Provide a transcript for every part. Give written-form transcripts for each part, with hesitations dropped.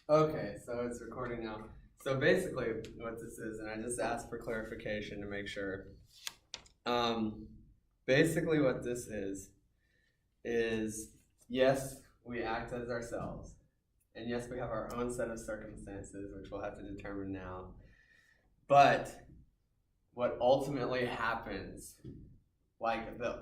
Okay, so it's recording now. So basically, what this is, and I just asked for clarification to make sure. Um, Basically, what this is yes, we act as ourselves, and yes, we have our own set of circumstances, which we'll have to determine now. But what ultimately happens, like the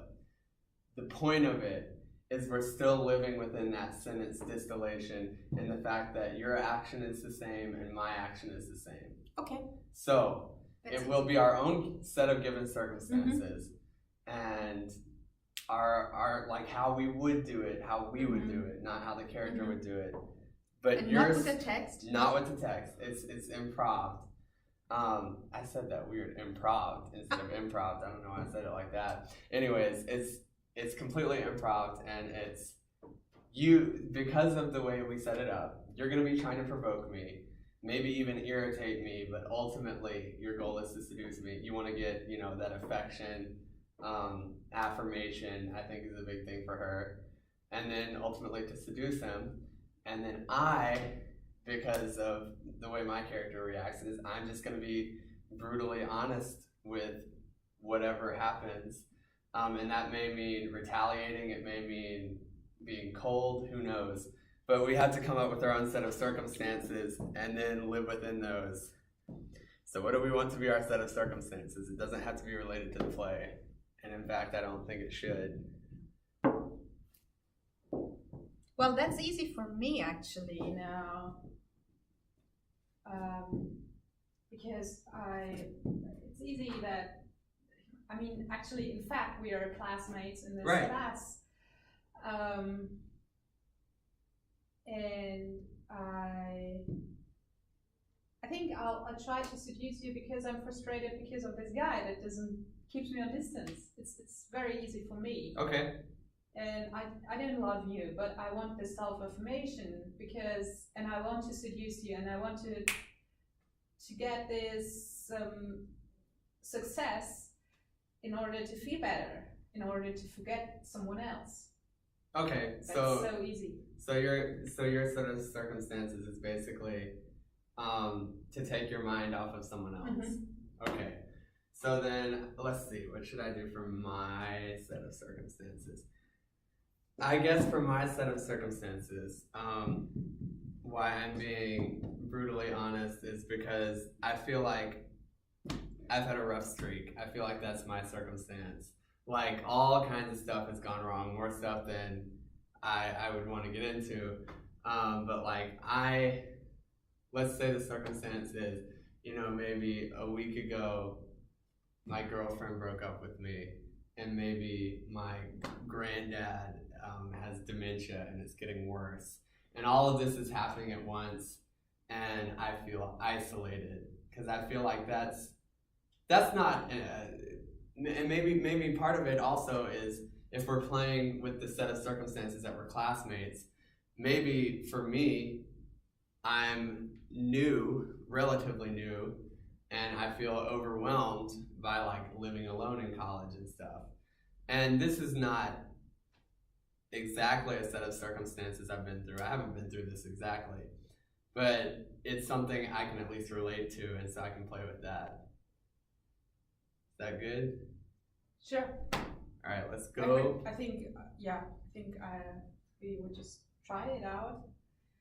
point of it, is we're still living within that sentence distillation and the fact that your action is the same and my action is the same. Okay. So it will be our own set of given circumstances and our like how we would do it, how we would do it, not how the character would do it. But And yours, not with the text? Not with the text. It's improv. I said that weird improv instead of improv. I don't know why I said it like that. Anyways, it's completely improv, and it's you, because of the way we set it up. You're gonna be trying to provoke me, maybe even irritate me, but ultimately your goal is to seduce me. You want to get, you know, that affection, affirmation. I think is a big thing for her, and then ultimately to seduce him. And then I, because of the way my character reacts, is I'm just going to be brutally honest with whatever happens. And that may mean retaliating, it may mean being cold, who knows. But we have to come up with our own set of circumstances and then live within those. So what do we want to be our set of circumstances? It doesn't have to be related to the play. And in fact, I don't think it should. Well, that's easy for me actually now, because it's easy that, I mean, actually, in fact, we are classmates in this class, and I think I'll try to seduce you because I'm frustrated because of this guy that keeps me on distance. It's very easy for me. Okay. And I don't love you, but I want this self-affirmation and I want to seduce you, and I want to get this success in order to feel better, in order to forget someone else. Okay, That's so easy. So your sort of circumstances is basically to take your mind off of someone else. Okay. So then let's see, what should I do for my set of circumstances? I guess for my set of circumstances, why I'm being brutally honest is because I feel like I've had a rough streak. I feel like that's my circumstance. Like all kinds of stuff has gone wrong, more stuff than I would want to get into. But like let's say the circumstance is, you know, maybe a week ago, my girlfriend broke up with me, and maybe my granddad has dementia and it's getting worse. And all of this is happening at once, and I feel isolated because I feel like that's not, and maybe part of it also is if we're playing with the set of circumstances that we're classmates, maybe for me, I'm new, relatively new, and I feel overwhelmed by like living alone in college and stuff. And this is not exactly a set of circumstances I've been through. I haven't been through this exactly, but it's something I can at least relate to, and so I can play with that. Is that good? Sure. All right, let's go. I think we would just try it out.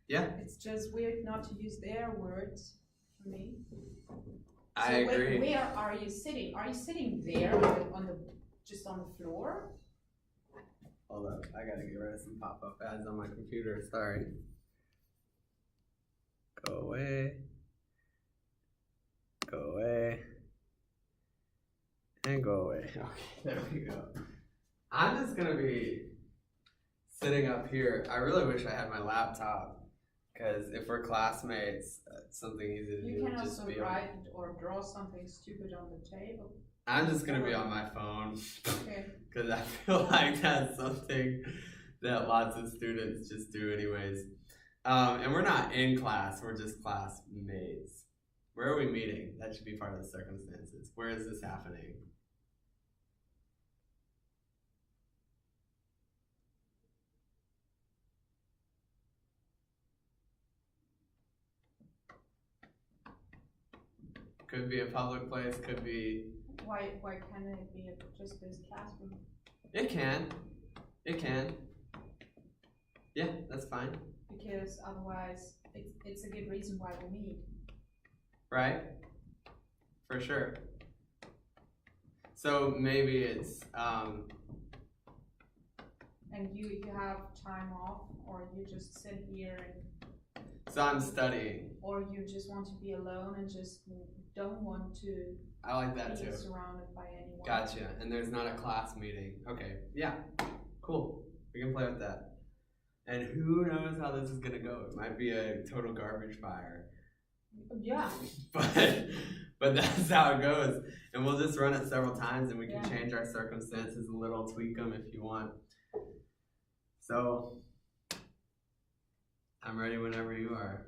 Yeah. It's just weird not to use their words for me. I agree. Where are you sitting? Are you sitting there just on the floor? Hold up, I gotta get rid of some pop-up ads on my computer, sorry. Go away. Go away. And go away. Okay, there we go. I'm just gonna be sitting up here. I really wish I had my laptop, because if we're classmates, it's something easy to do. You can also write or draw something stupid on the table. I'm just gonna be on my phone. Okay. Because I feel like that's something that lots of students just do anyways. And we're not in class, we're just classmates. Where are we meeting? That should be part of the circumstances. Where is this happening? Could be a public place, could be... Why can't it be just this classroom? It can. It can. Yeah, that's fine. Because otherwise, it's a good reason why we meet. Right? For sure. So maybe it's, and you have time off, or you just sit here and... So I'm studying. Or you just want to be alone and just don't want to... I like that too. Be surrounded by anyone. Gotcha. And there's not a class meeting. Okay. Yeah. Cool. We can play with that. And who knows how this is gonna go? It might be a total garbage fire. Yeah. But that's how it goes. And we'll just run it several times, and we can change our circumstances a little, tweak them if you want. So I'm ready whenever you are.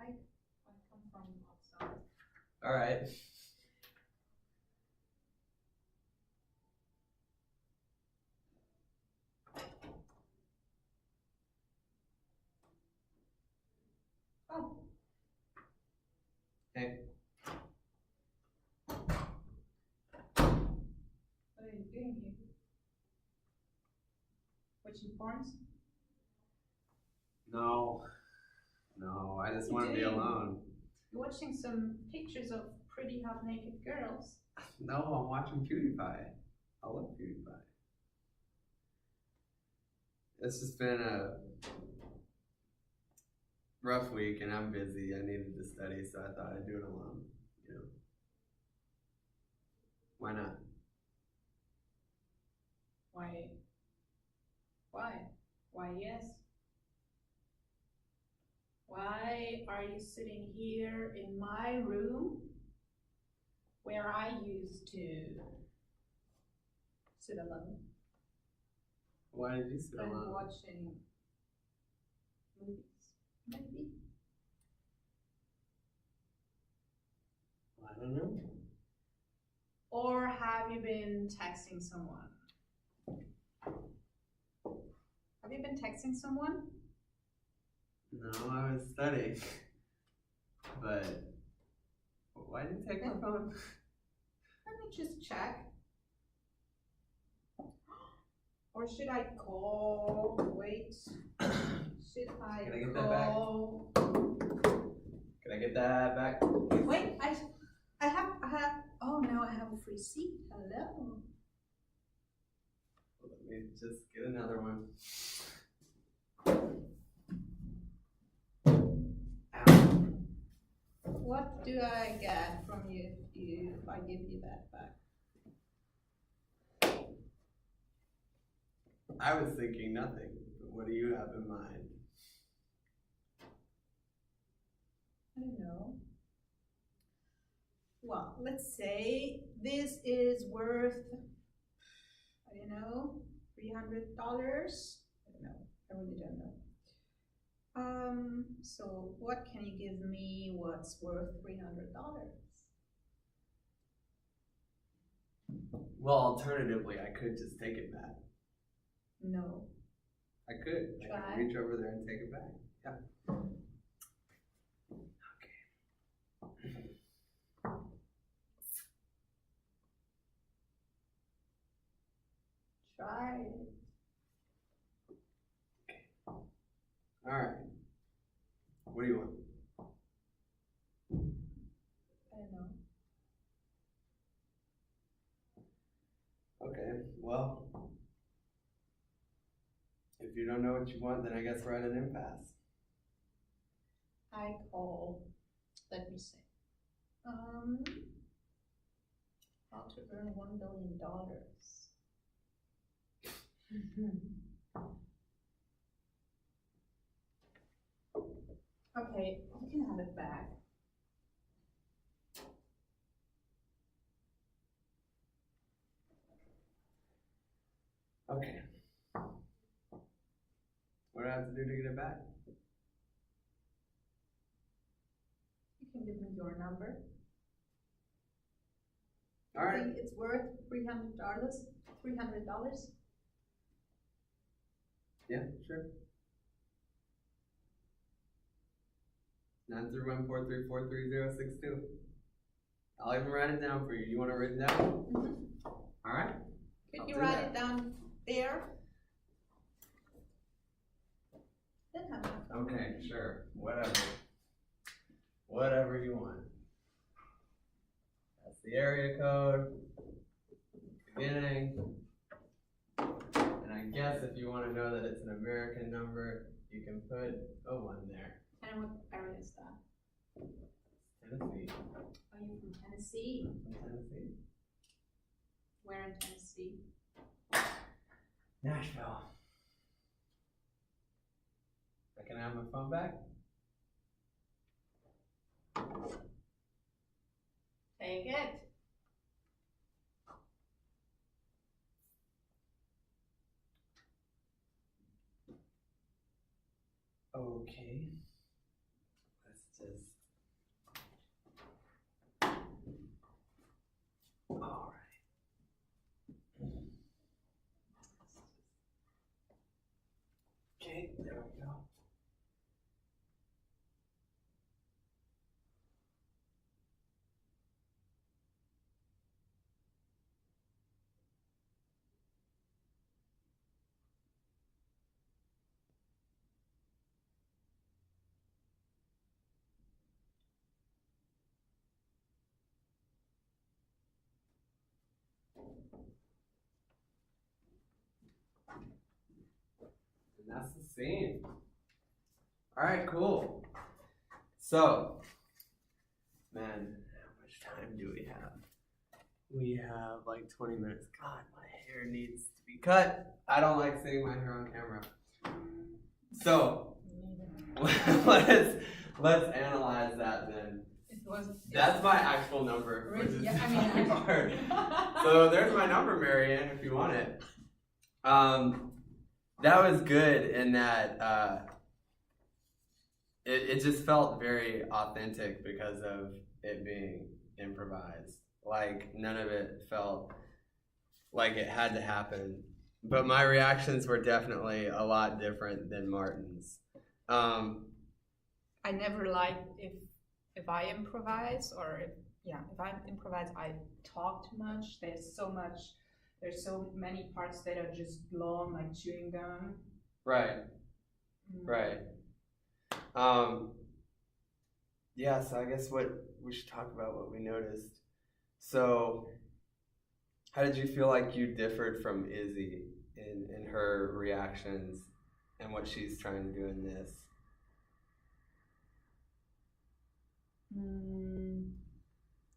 I come from outside. All right. Oh. Hey. What are you doing here? Watching porns? No, I just want to be alone. You're watching some pictures of pretty half naked girls. No, I'm watching PewDiePie. I love PewDiePie. It's just been a rough week, and I'm busy. I needed to study, so I thought I'd do it alone. You know, why not? Why? Why yes? Why are you sitting here in my room where I used to sit alone? Why did you sit and alone? Watching movies, maybe? I don't know. Or have you been texting someone? Have you been texting someone? No, I was studying. But why did you take my phone? Let me just check. Or should I call? Wait. Should I Can I get call? that back? Can I get that back? Wait, I have, oh no, I have a free seat. Hello. Let me just get another one. Ow. What do I get from you if I give you that back? I was thinking nothing. What do you have in mind? I don't know. Well, let's say this is worth, I don't know, $300. I don't know. I really don't know. So what can you give me what's worth $300? Well, alternatively, I could just take it back. No. I could. I Try. could reach over there and take it back. Yeah. Okay. Try it. All right. What do you want? I don't know. Okay. Well, if you don't know what you want, then I guess we're at an impasse. I call, let me see. How to earn $1 billion. Okay, you can have it back. Okay. What do I have to do to get it back? You can give me your number. All right. I think it's worth $300. $300. Yeah, sure. 93143433062. I'll even write it down for you. You want to write it down? Mm-hmm. All right. Could I'll you do write that. it down there? Then have my phone. Okay, sure. Whatever you want. That's the area code. Beginning. And I guess if you want to know that it's an American number, you can put a 1 there. And what area is that? Tennessee. Are you from Tennessee? From Tennessee. Where in Tennessee? Nashville. Can I have my phone back? Take it. Okay. Let's just. All right. Okay, there we go. And that's the scene. All right, cool. So, man, how much time do we have? We have like 20 minutes. God, my hair needs to be cut. I don't like seeing my hair on camera. So, let's analyze that then. That's my actual number, which is really hard. So there's my number, Marianne, if you want it. That was good in that it just felt very authentic because of it being improvised. Like, none of it felt like it had to happen. But my reactions were definitely a lot different than Martin's. I never like if I improvise or if I improvise, I talk too much. There's so many parts that are just long, like chewing gum. Right. Right. Yeah, so I guess we should talk about what we noticed. So, how did you feel like you differed from Izzy in her reactions and what she's trying to do in this?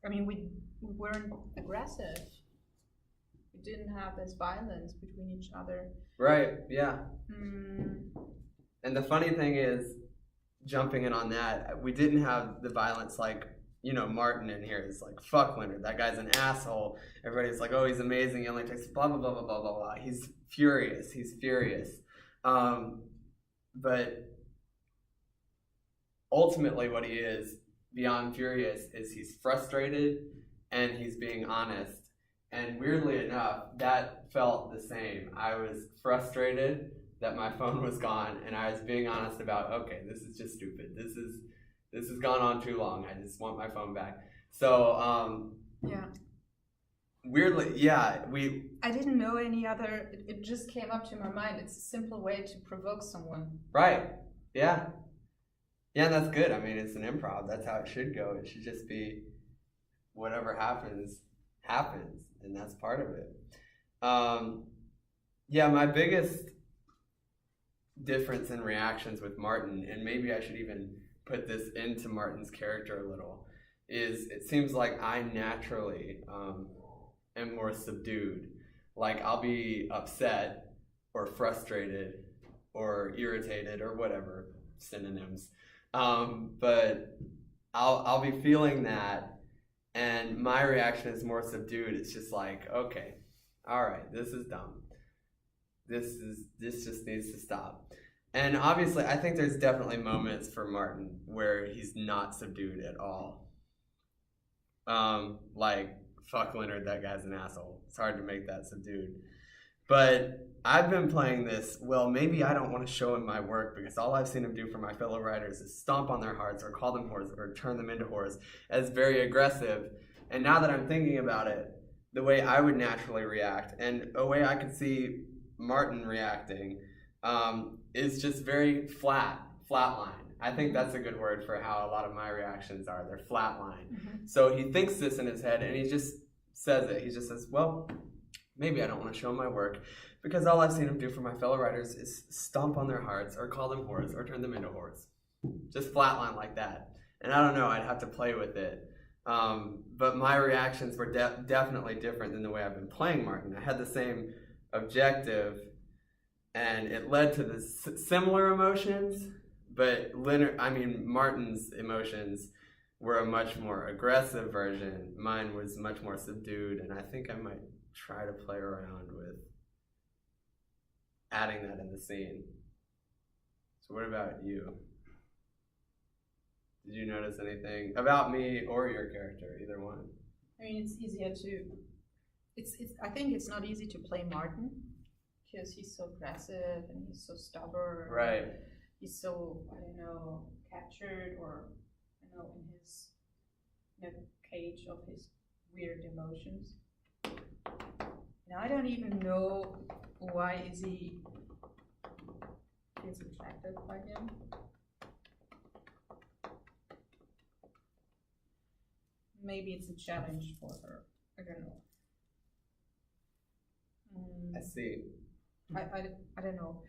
I mean, we weren't aggressive. We didn't have this violence between each other. Right, yeah. And the funny thing is, jumping in on that, we didn't have the violence like, Martin in here is like, fuck Leonard, that guy's an asshole. Everybody's like, oh, he's amazing, he only takes blah, blah, blah, blah, blah, blah, blah. He's furious. But ultimately what he is, beyond furious, is he's frustrated and he's being honest. And weirdly enough, that felt the same. I was frustrated that my phone was gone, and I was being honest about, okay, this is just stupid. This has gone on too long. I just want my phone back. So yeah. Weirdly, yeah, I didn't know any other. It just came up to my mind. It's a simple way to provoke someone. Right. Yeah. Yeah, and that's good. I mean, it's an improv. That's how it should go. It should just be whatever happens, and that's part of it. Yeah, my biggest difference in reactions with Martin, and maybe I should even put this into Martin's character a little, is it seems like I naturally am more subdued. Like, I'll be upset or frustrated or irritated or whatever, synonyms. But I'll be feeling that, and my reaction is more subdued. It's just like, okay, all right, this is dumb. This just needs to stop. And obviously, I think there's definitely moments for Martin where he's not subdued at all. Like, fuck Leonard, that guy's an asshole. It's hard to make that subdued. But I've been playing this, well, maybe I don't want to show him my work because all I've seen him do for my fellow writers is stomp on their hearts or call them whores or turn them into whores as very aggressive. And now that I'm thinking about it, the way I would naturally react and a way I could see Martin reacting is just very flatline. I think that's a good word for how a lot of my reactions are. They're flatline. Mm-hmm. So he thinks this in his head and he just says it. He just says, well, maybe I don't want to show him my work because all I've seen him do for my fellow writers is stomp on their hearts or call them whores or turn them into whores. Just flatline like that. And I don't know, I'd have to play with it. But my reactions were definitely different than the way I've been playing Martin. I had the same objective and it led to the similar emotions, but Martin's emotions were a much more aggressive version. Mine was much more subdued, and I think I might try to play around with adding that in the scene. So what about you? Did you notice anything about me or your character, either one? I mean, it's easier to, I think it's not easy to play Martin because he's so aggressive and he's so stubborn. Right. He's so, I don't know, captured or, in his cage of his weird emotions. Now I don't even know why Izzy feels attracted by him. Maybe it's a challenge for her. I don't know. I see. I don't know.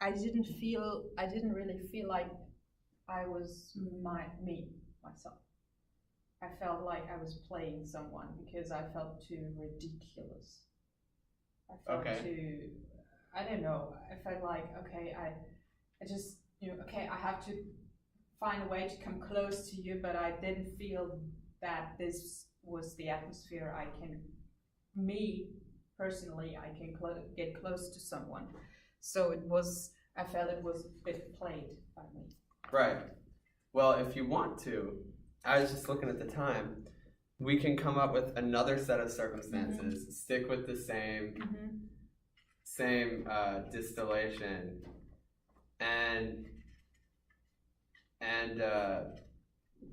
I didn't really feel like I was myself. I felt like I was playing someone because I felt too ridiculous. I felt too, I don't know. I felt like, okay, I just, okay, I have to find a way to come close to you, but I didn't feel that this was the atmosphere me personally, I can get close to someone. So I felt it was a bit played by me. Right. Well, if you want to, I was just looking at the time, we can come up with another set of circumstances, stick with the same distillation, and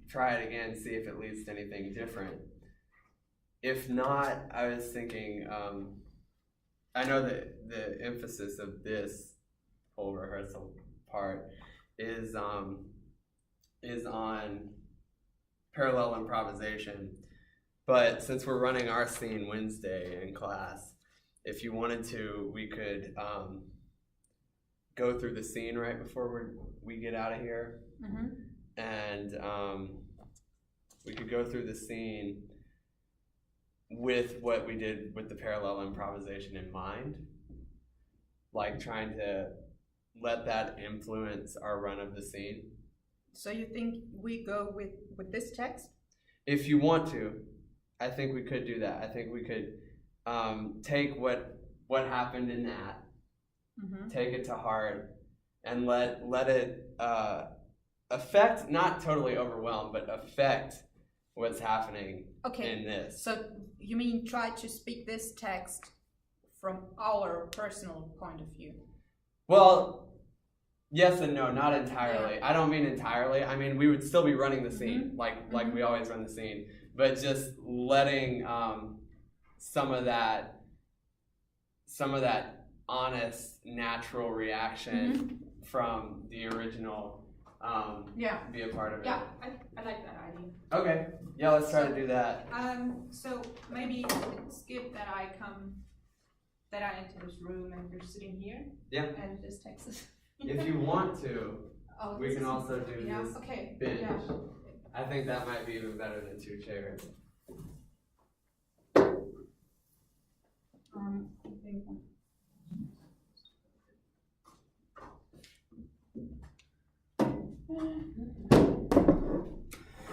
try it again, see if it leads to anything different. If not, I was thinking, I know that the emphasis of this whole rehearsal part is on parallel improvisation. But since we're running our scene Wednesday in class, if you wanted to, we could go through the scene right before we get out of here. And we could go through the scene with what we did with the parallel improvisation in mind, like trying to let that influence our run of the scene. So you think we go with this text? If you want to, I think we could do that. I think we could take what happened in that, take it to heart, and let it affect, not totally overwhelm, but affect what's happening in this. So you mean try to speak this text from our personal point of view? Well, yes and no, not entirely. Yeah. I don't mean entirely. I mean, we would still be running the scene like we always run the scene, but just letting some of that honest, natural reaction from the original be a part of it. Yeah, I like that idea. Okay, yeah, let's try to do that. So maybe it's good that I enter this room and you're sitting here. Yeah. And this text is. If you want to, we can also do this binge. Yeah. I think that might be even better than 2 chairs. I think.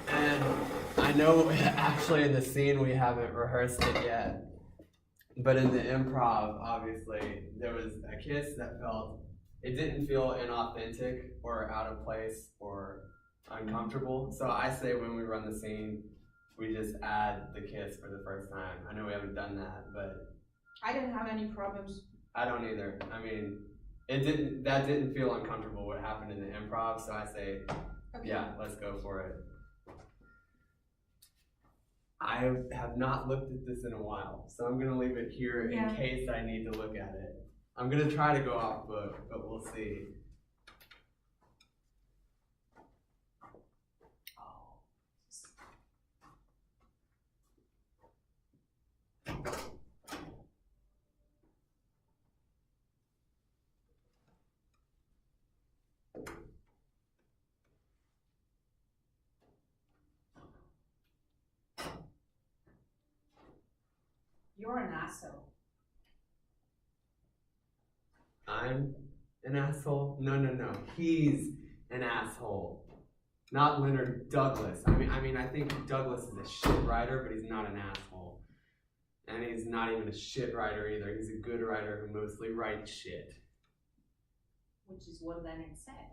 And I know actually in the scene we haven't rehearsed it yet, but in the improv, obviously, there was a kiss that it didn't feel inauthentic or out of place or uncomfortable. So I say when we run the scene, we just add the kiss for the first time. I know we haven't done that, but I didn't have any problems. I don't either. I mean, that didn't feel uncomfortable what happened in the improv, so I say, Okay. yeah, let's go for it. I have not looked at this in a while, so I'm gonna leave it here in case I need to look at it. I'm gonna try to go off book, but we'll see. You're an asshole. I'm an asshole? No. He's an asshole. Not Leonard, Douglas. I mean, I think Douglas is a shit writer, but he's not an asshole. And he's not even a shit writer either. He's a good writer who mostly writes shit. Which is what Leonard said.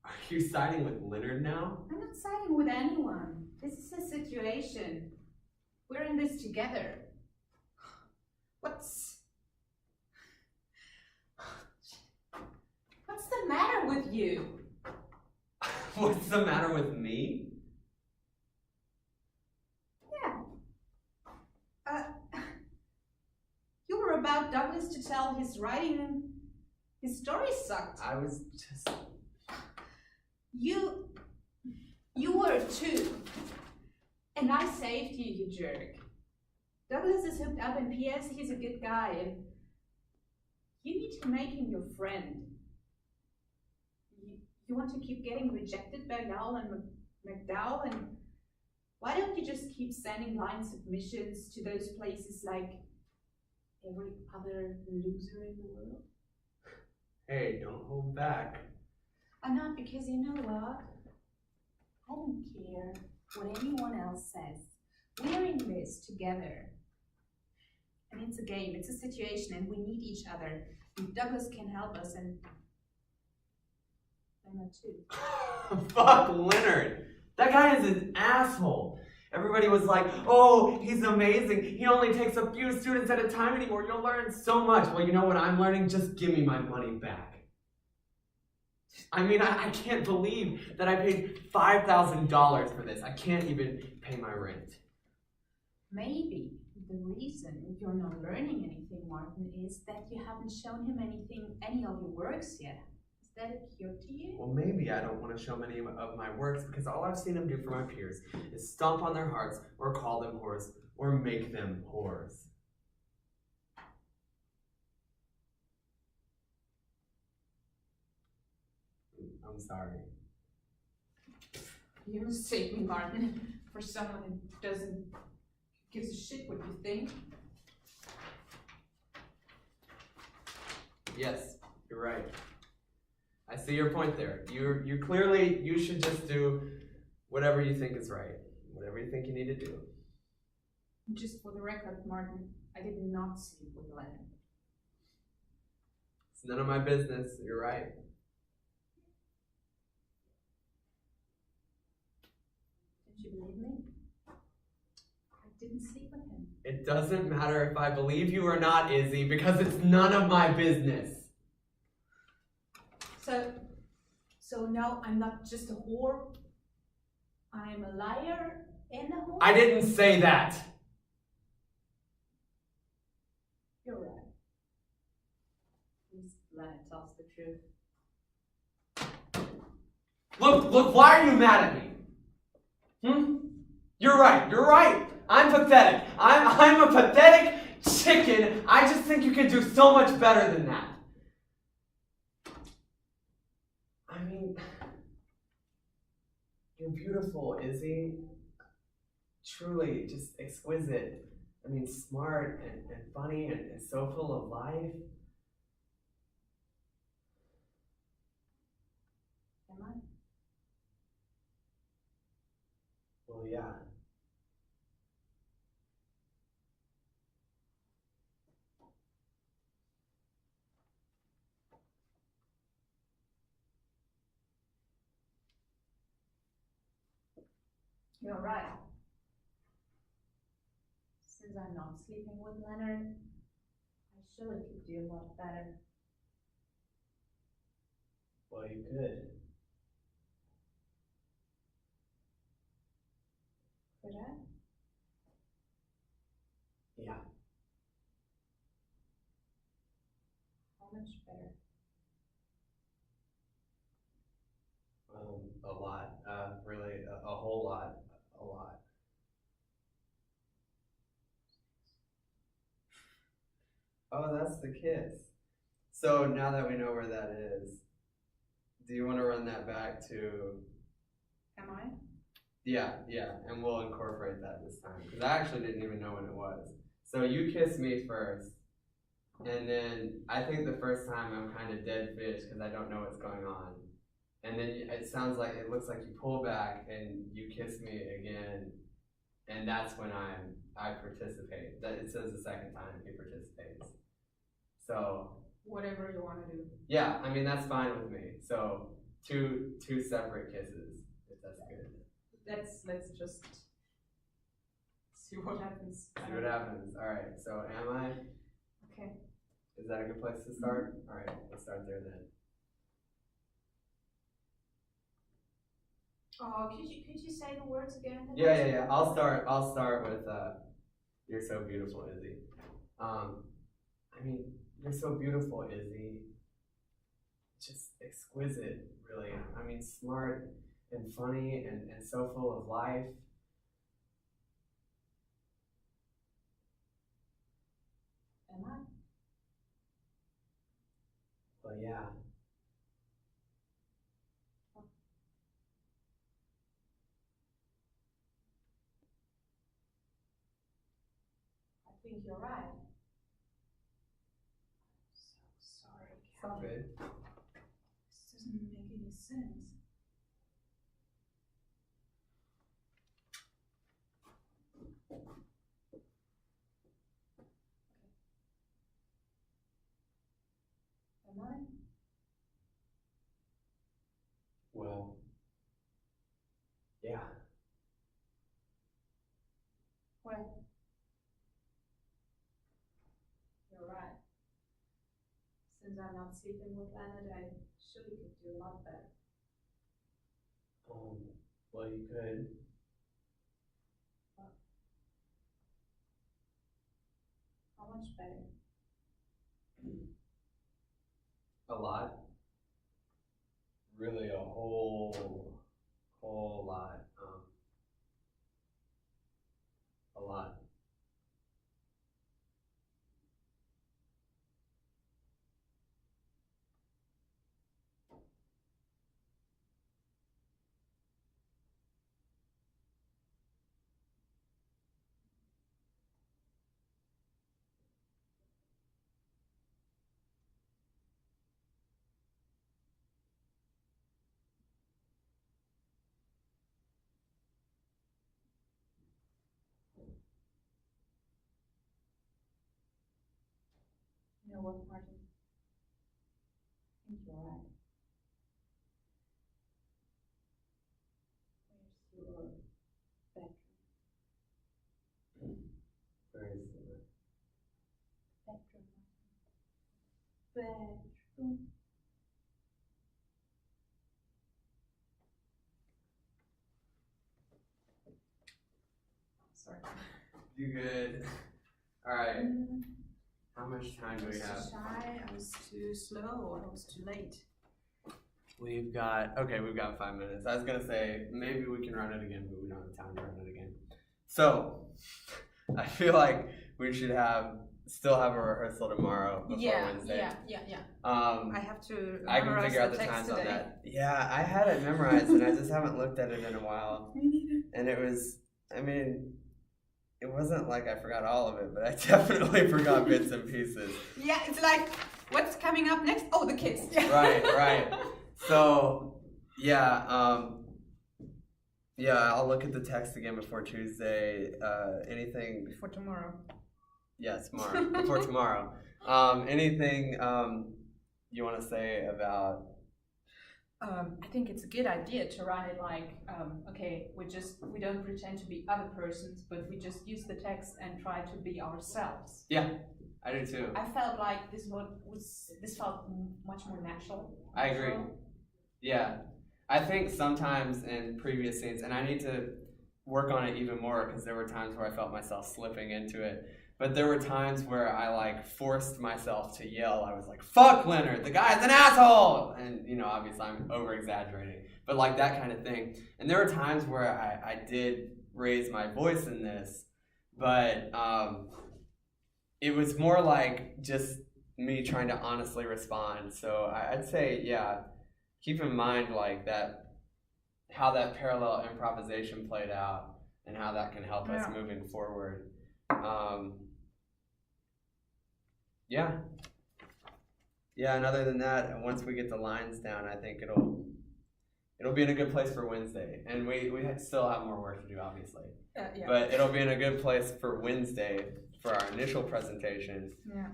Are you siding with Leonard now? I'm not siding with anyone. This is a situation. We're in this together. What's the matter with you? What's the matter with me? Yeah. You were about Douglas to tell his writing, his story sucked. I was just... You were too. And I saved you, you jerk. Douglas is hooked up, and P.S. he's a good guy, and you need to make him your friend. You want to keep getting rejected by Yal and McDowell, and why don't you just keep sending line submissions to those places like every other loser in the world? Hey, don't hold back. I'm not, because you know what? I don't care what anyone else says. We're in this together. And it's a game, it's a situation, and we need each other. And Douglas can help us, and Emma too. Fuck Leonard. That guy is an asshole. Everybody was like, oh, he's amazing. He only takes a few students at a time anymore. You'll learn so much. Well, you know what I'm learning? Just give me my money back. I mean, I can't believe that I paid $5,000 for this. I can't even pay my rent. Maybe the reason you're not learning anything, Martin, is that you haven't shown him any of your works yet. Is that a cure to you? Well, maybe I don't want to show many of my works because all I've seen him do for my peers is stomp on their hearts or call them whores or make them whores. I'm sorry. You mistake me, Martin, for someone who gives a shit what you think. Yes, you're right. I see your point there. You clearly, you should just do whatever you think is right. Whatever you think you need to do. Just for the record, Martin, I did not sleep with Leonard. It's none of my business. You're right. Did you believe me? I didn't sleep with him. It doesn't matter if I believe you or not, Izzy, because it's none of my business. So now I'm not just a whore. I'm a liar and a whore. I didn't say that. You're right. Please, Leonard tells the truth. Look, why are you mad at me? You're right. I'm pathetic. I'm a pathetic chicken. I just think you can do so much better than that. I mean, you're beautiful, Izzy. Truly, just exquisite. I mean, smart and funny and so full of life. Am I? Well, yeah. You're right. Since I'm not sleeping with Leonard, I surely could do a lot better. Well, you could. Could I? Yeah. How much better? A lot. Really, a whole lot. A lot. Oh, that's the kiss. So now that we know where that is, do you want to run that back to? Am I? Yeah, and we'll incorporate that this time because I actually didn't even know when it was. So you kissed me first, and then I think the first time I'm kind of dead fish because I don't know what's going on, and then it looks like you pull back and you kiss me again, and that's when I participate. That it says the second time he participates. So whatever you want to do. yeah, I mean that's fine with me. So two separate kisses, if that's good. Let's just see what happens. See what happens. All right. So am I? Okay. Is that a good place to start? All right. Let's start there then. Oh, could you say the words again? Yeah. I'll start with "You're so beautiful, Izzy." I mean, you're so beautiful, Izzy. Just exquisite, really. I mean, smart and funny and so full of life. Am I? Well, yeah. I think you're right. So sorry, Kelly. Good. This doesn't make any sense. Am I? Well, yeah. Well, you're right. Since I'm not sleeping with Leonard, I surely could do a lot better. Well, you could. How much better? A lot. Really, a whole lot. A lot. You know what, Martin? I think you're right. Where's your bedroom? Where is it? Bedroom, Martin. Bedroom. Sorry. You good? All right. How much time do we have? I was too shy, I was too slow, I was too late. We've got 5 minutes. I was gonna say maybe we can run it again, but we don't have time to run it again. So I feel like we should still have a rehearsal tomorrow before Wednesday. Yeah. I have to. I can figure out the times on that. Yeah, I had it memorized and I just haven't looked at it in a while. Me neither. And it wasn't like I forgot all of it, but I definitely forgot bits and pieces. Yeah, it's like, what's coming up next? Oh, the kiss. Right. So, yeah, I'll look at the text again before Tuesday. Anything before tomorrow? Yeah, tomorrow. Before tomorrow. Anything you want to say about I think it's a good idea to run it like, okay, we don't pretend to be other persons, but we just use the text and try to be ourselves. Yeah, I do too. I felt like this felt much more natural. I agree. Yeah, I think sometimes in previous scenes, and I need to work on it even more because there were times where I felt myself slipping into it. But there were times where I like forced myself to yell. I was like, "Fuck Leonard, the guy's an asshole!" And obviously I'm over exaggerating, but like that kind of thing. And there were times where I did raise my voice in this, but it was more like just me trying to honestly respond. So I'd say, yeah, keep in mind like that, how that parallel improvisation played out and how that can help us moving forward. And other than that, once we get the lines down, I think it'll be in a good place for Wednesday. And we still have more work to do, obviously. But it'll be in a good place for Wednesday for our initial presentation. Yeah.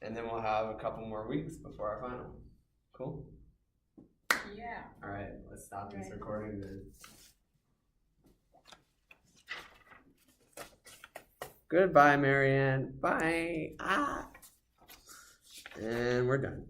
And then we'll have a couple more weeks before our final. Cool? Yeah. All right, let's stop this recording then. Goodbye, Marianne. Bye. And we're done.